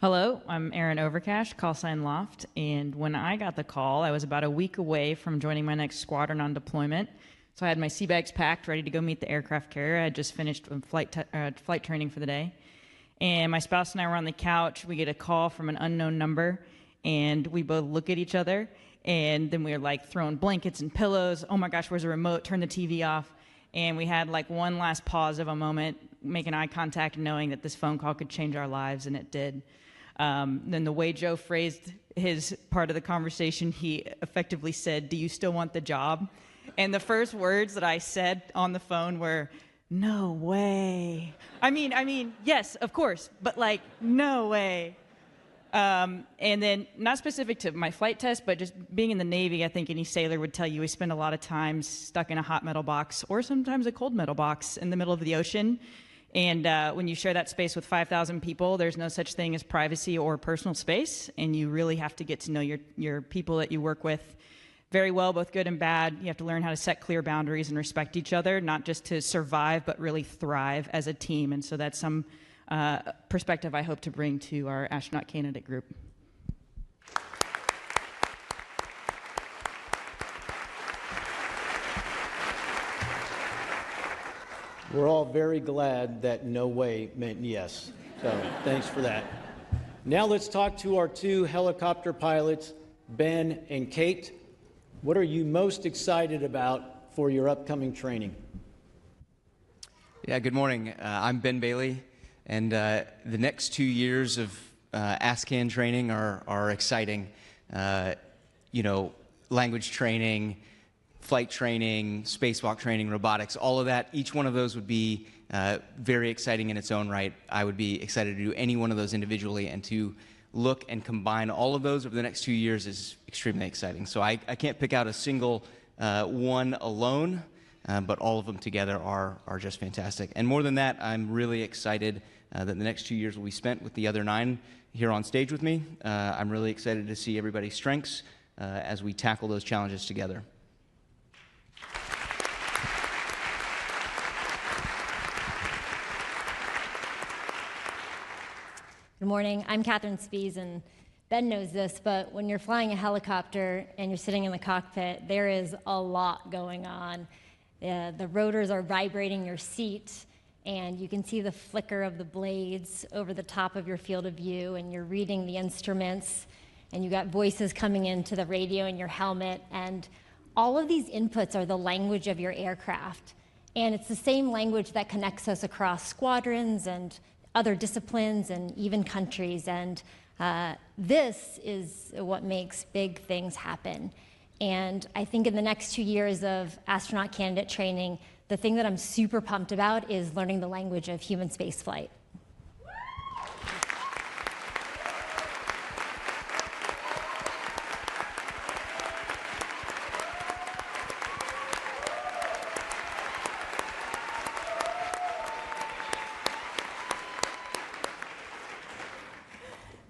Hello, I'm Aaron Overcash, call sign Loft, and when I got the call, I was about a week away from joining my next squadron on deployment. So I had my sea bags packed, ready to go meet the aircraft carrier. I had just finished flight training for the day. And my spouse and I were on the couch. We get a call from an unknown number, and we both look at each other, and then we were like throwing blankets and pillows. Oh my gosh, where's the remote? Turn the TV off. And we had like one last pause of a moment, making eye contact, knowing that this phone call could change our lives, and it did. Then the way Joe phrased his part of the conversation, he effectively said, "Do you still want the job?" And the first words that I said on the phone were, "No way." I mean, yes, of course, but like, no way. And then, not specific to my flight test, but just being in the Navy, I think any sailor would tell you we spend a lot of time stuck in a hot metal box or sometimes a cold metal box in the middle of the ocean. And when you share that space with 5,000 people, there's no such thing as privacy or personal space, and you really have to get to know your people that you work with very well, both good and bad. You have to learn how to set clear boundaries and respect each other, not just to survive, but really thrive as a team. And so that's some perspective I hope to bring to our astronaut candidate group. We're all very glad that no way meant yes. So thanks for that. Now let's talk to our two helicopter pilots, Ben and Kate. What are you most excited about for your upcoming training? Yeah, good morning. I'm Ben Bailey, and the next 2 years of ASCAN training are exciting. Language training, flight training, spacewalk training, robotics, all of that, each one of those would be very exciting in its own right. I would be excited to do any one of those individually, and to look and combine all of those over the next 2 years is extremely exciting. So I can't pick out a single one alone, but all of them together are just fantastic. And more than that, I'm really excited that the next 2 years will be spent with the other 9 here on stage with me. I'm really excited to see everybody's strengths as we tackle those challenges together. Good morning. I'm Catherine Spies, and Ben knows this, but when you're flying a helicopter and you're sitting in the cockpit, there is a lot going on. The rotors are vibrating your seat, and you can see the flicker of the blades over the top of your field of view, and you're reading the instruments, and you got voices coming into the radio in your helmet, and all of these inputs are the language of your aircraft. And it's the same language that connects us across squadrons and other disciplines and even countries. And this is what makes big things happen. And I think in the next 2 years of astronaut candidate training, the thing that I'm super pumped about is learning the language of human spaceflight.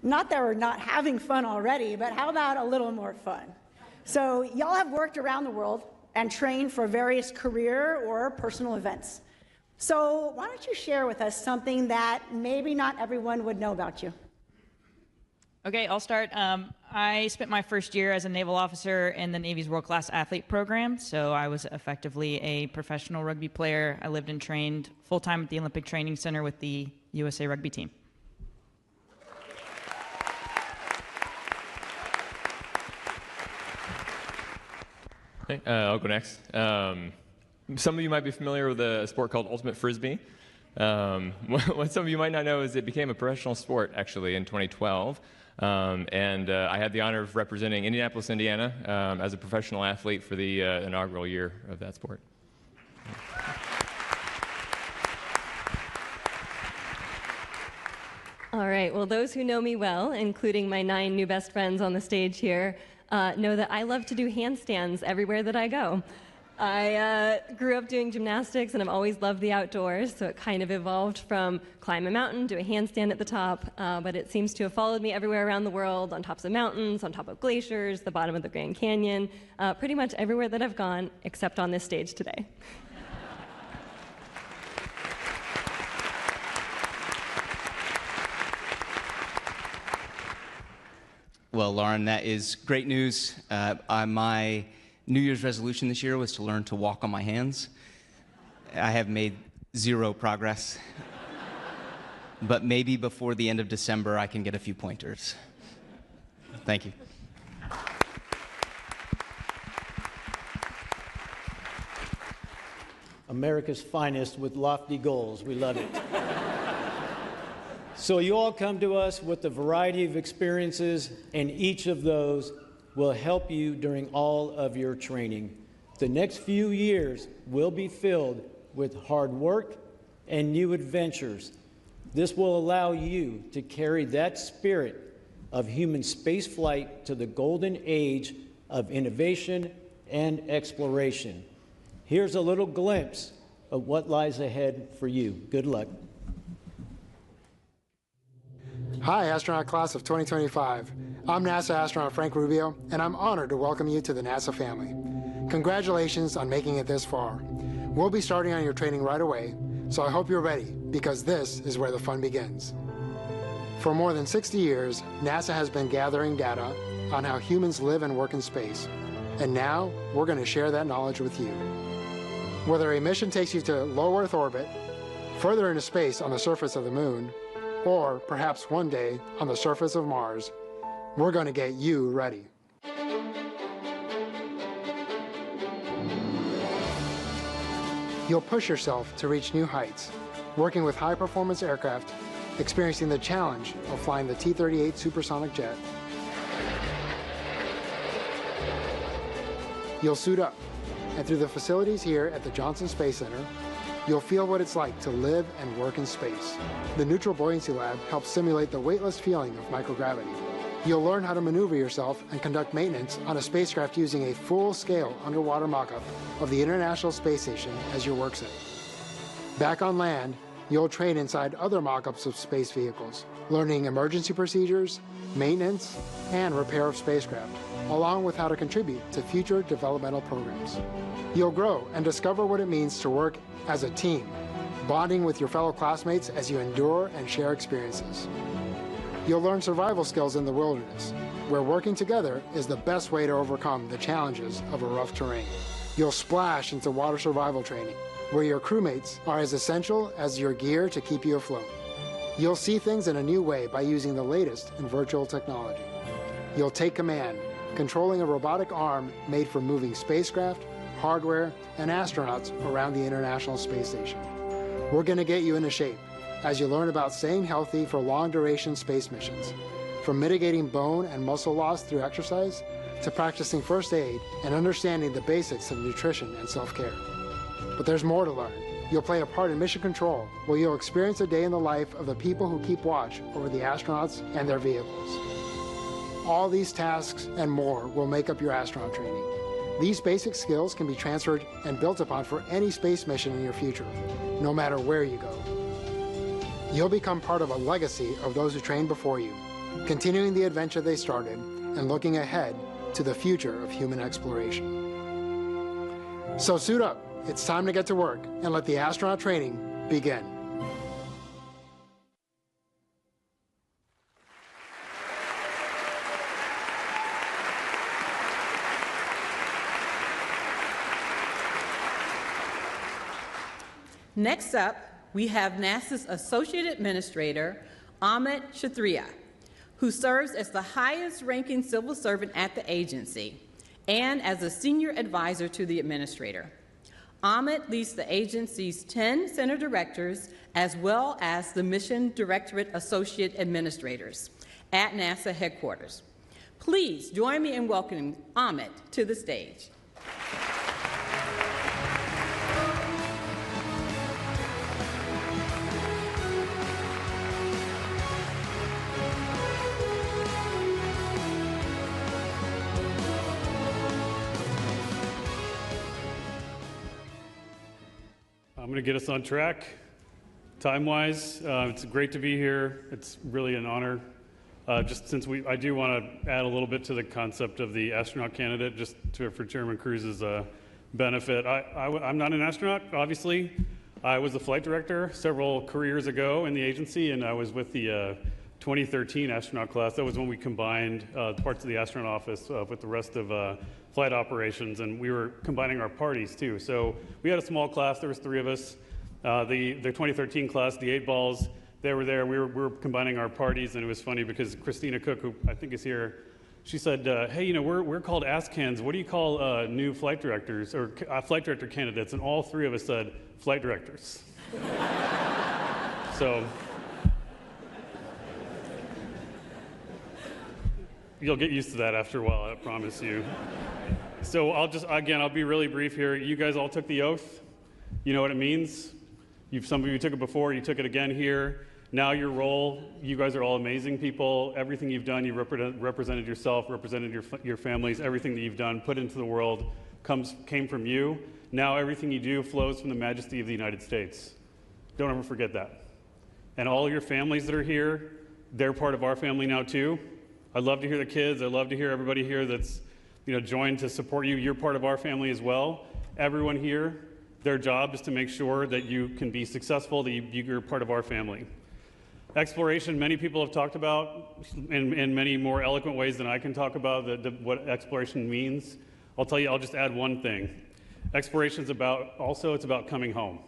Not that we're not having fun already, but how about a little more fun? So y'all have worked around the world and trained for various career or personal events. So why don't you share with us something that maybe not everyone would know about you? Okay, I'll start. I spent my first year as a naval officer in the Navy's world-class athlete program, so I was effectively a professional rugby player. I lived and trained full-time at the Olympic Training Center with the USA rugby team. Okay, I'll go next. Some of you might be familiar with a sport called Ultimate Frisbee. What some of you might not know is it became a professional sport, actually, in 2012. I had the honor of representing Indianapolis, Indiana, as a professional athlete for the inaugural year of that sport. All right, well, those who know me well, including my 9 new best friends on the stage here, know that I love to do handstands everywhere that I go. I grew up doing gymnastics and I've always loved the outdoors, so it kind of evolved from climb a mountain to a handstand at the top, but it seems to have followed me everywhere around the world, on tops of mountains, on top of glaciers, the bottom of the Grand Canyon, pretty much everywhere that I've gone, except on this stage today. Well, Lauren, that is great news. My New Year's resolution this year was to learn to walk on my hands. I have made 0 progress. But maybe before the end of December, I can get a few pointers. Thank you. America's finest with lofty goals. We love it. So you all come to us with a variety of experiences, and each of those will help you during all of your training. The next few years will be filled with hard work and new adventures. This will allow you to carry that spirit of human spaceflight to the golden age of innovation and exploration. Here's a little glimpse of what lies ahead for you. Good luck. Hi, astronaut class of 2025. I'm NASA astronaut Frank Rubio, and I'm honored to welcome you to the NASA family. Congratulations on making it this far. We'll be starting on your training right away, so I hope you're ready, because this is where the fun begins. For more than 60 years, NASA has been gathering data on how humans live and work in space, and now we're going to share that knowledge with you. Whether a mission takes you to low Earth orbit, further into space on the surface of the Moon, or perhaps one day on the surface of Mars, we're going to get you ready. You'll push yourself to reach new heights, working with high-performance aircraft, experiencing the challenge of flying the T-38 supersonic jet. You'll suit up, and through the facilities here at the Johnson Space Center, you'll feel what it's like to live and work in space. The Neutral Buoyancy Lab helps simulate the weightless feeling of microgravity. You'll learn how to maneuver yourself and conduct maintenance on a spacecraft using a full-scale underwater mock-up of the International Space Station as your work set. Back on land, you'll train inside other mock-ups of space vehicles, learning emergency procedures, maintenance, and repair of spacecraft, along with how to contribute to future developmental programs. You'll grow and discover what it means to work as a team, bonding with your fellow classmates as you endure and share experiences. You'll learn survival skills in the wilderness, where working together is the best way to overcome the challenges of a rough terrain. You'll splash into water survival training, where your crewmates are as essential as your gear to keep you afloat. You'll see things in a new way by using the latest in virtual technology. You'll take command, controlling a robotic arm made for moving spacecraft, hardware, and astronauts around the International Space Station. We're going to get you into shape as you learn about staying healthy for long-duration space missions, from mitigating bone and muscle loss through exercise to practicing first aid and understanding the basics of nutrition and self-care. But there's more to learn. You'll play a part in mission control, where you'll experience a day in the life of the people who keep watch over the astronauts and their vehicles. All these tasks and more will make up your astronaut training. These basic skills can be transferred and built upon for any space mission in your future, no matter where you go. You'll become part of a legacy of those who trained before you, continuing the adventure they started and looking ahead to the future of human exploration. So suit up, it's time to get to work and let the astronaut training begin. Next up, we have NASA's Associate Administrator, Amit Kshatriya, who serves as the highest-ranking civil servant at the agency and as a senior advisor to the administrator. Amit leads the agency's 10 center directors as well as the Mission Directorate Associate Administrators at NASA headquarters. Please join me in welcoming Amit to the stage. I'm going to get us on track. Time-wise, it's great to be here. It's really an honor. Just since I do want to add a little bit to the concept of the astronaut candidate, just for Chairman Cruz's benefit. I'm not an astronaut, obviously. I was a flight director several careers ago in the agency, and I was with the 2013 astronaut class. That was when we combined parts of the astronaut office with the rest of flight operations, and we were combining our parties too. So we had a small class. There was 3 of us. The 2013 class, the 8 balls, they were there. We were combining our parties, and it was funny because Christina Cook, who I think is here, she said, "Hey, you know, we're called ASCANs. What do you call new flight directors or flight director candidates?" And all 3 of us said, "Flight directors." So you'll get used to that after a while, I promise you. So I'll be really brief here. You guys all took the oath. You know what it means. Some of you took it before, you took it again here. Now your role, you guys are all amazing people. Everything you've done, you represented yourself, represented your families. Everything that you've done, put into the world, came from you. Now everything you do flows from the majesty of the United States. Don't ever forget that. And all your families that are here, they're part of our family now too. I'd love to hear the kids. I'd love to hear everybody here that's joined to support you. You're part of our family as well. Everyone here, their job is to make sure that you can be successful, that you're part of our family. Exploration, many people have talked about in many more eloquent ways than I can talk about what exploration means. I'll tell you, I'll just add one thing. Exploration is it's about coming home.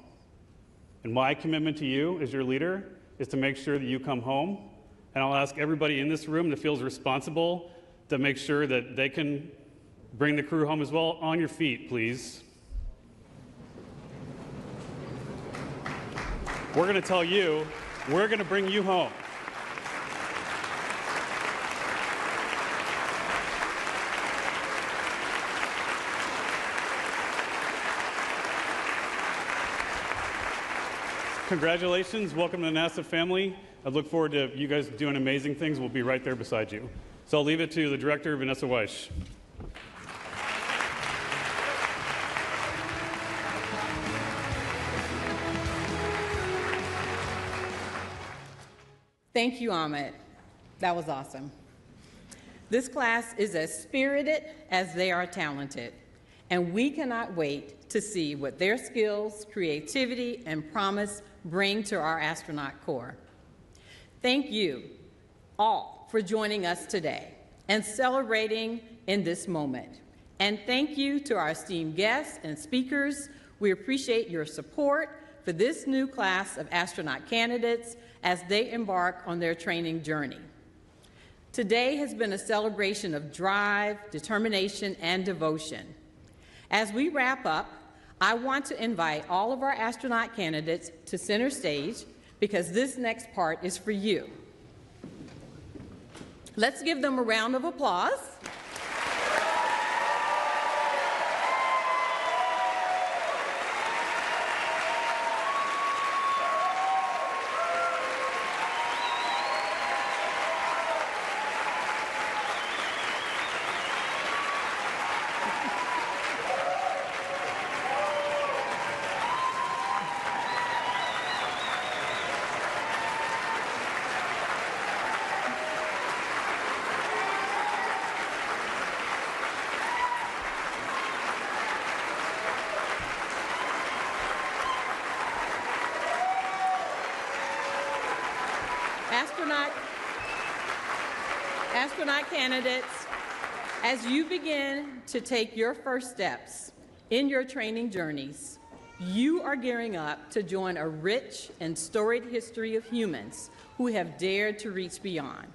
And my commitment to you as your leader is to make sure that you come home. And I'll ask everybody in this room that feels responsible to make sure that they can bring the crew home as well. On your feet, please. We're going to tell you, we're going to bring you home. Congratulations, welcome to the NASA family. I look forward to you guys doing amazing things. We'll be right there beside you. So I'll leave it to the director, Vanessa Weish. Thank you, Amit. That was awesome. This class is as spirited as they are talented, and we cannot wait to see what their skills, creativity, and promise bring to our astronaut corps. Thank you all for joining us today and celebrating in this moment. And thank you to our esteemed guests and speakers. We appreciate your support for this new class of astronaut candidates as they embark on their training journey. Today has been a celebration of drive, determination, and devotion. As we wrap up, I want to invite all of our astronaut candidates to center stage because this next part is for you. Let's give them a round of applause. Astronaut candidates, as you begin to take your first steps in your training journeys, you are gearing up to join a rich and storied history of humans who have dared to reach beyond.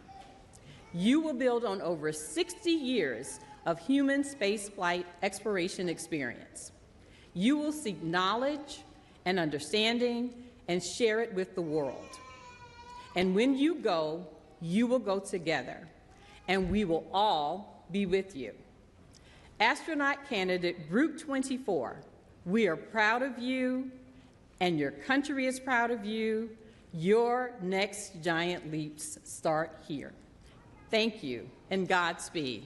You will build on over 60 years of human spaceflight exploration experience. You will seek knowledge and understanding and share it with the world. And when you go, you will go together, and we will all be with you. Astronaut candidate Group 24, we are proud of you, and your country is proud of you. Your next giant leaps start here. Thank you, and Godspeed.